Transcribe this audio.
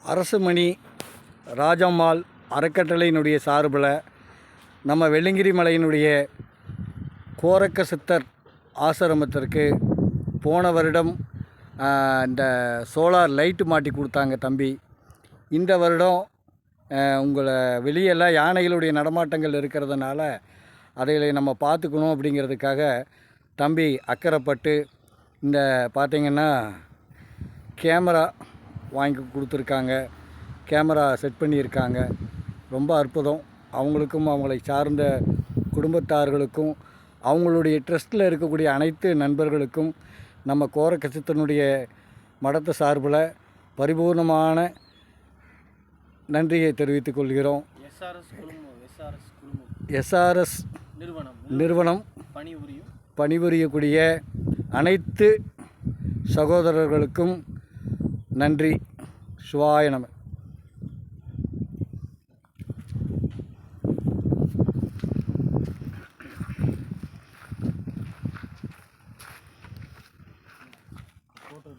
அரசுமணி ராஜம்மாள் அறக்கட்டளையினுடைய சார்பில் நம்ம வெள்ளிங்கிரி மலையினுடைய கோரக்க சித்தர் ஆசிரமத்திற்கு போன வருடம் இந்த சோலார் லைட்டு மாட்டி கொடுத்தாங்க தம்பி. இந்த வருடம் உங்களை வெளியெல்லாம் யானைகளுடைய நடமாட்டங்கள் இருக்கிறதுனால அதை நம்ம பார்த்துக்கணும் அப்படிங்கிறதுக்காக தம்பி அக்கறைப்பட்டு இந்த பார்த்திங்கன்னா கேமரா வாங்கி கொடுத்துருக்காங்க, கேமரா செட் பண்ணியிருக்காங்க. ரொம்ப அற்புதம். அவங்களுக்கும் அவங்களை சார்ந்த குடும்பத்தார்களுக்கும் அவங்களுடைய ட்ரஸ்ட்டில் இருக்கக்கூடிய அனைத்து நண்பர்களுக்கும் நம்ம கோரக்க சித்தனுடைய மடத்து சார்பில் பரிபூர்ணமான நன்றியை தெரிவித்துக் கொள்கிறோம். எஸ்ஆர்எஸ் நிறுவனம் பணிபுரியக்கூடிய அனைத்து சகோதரர்களுக்கும் நன்றி. சிவாய நம. போட்டோ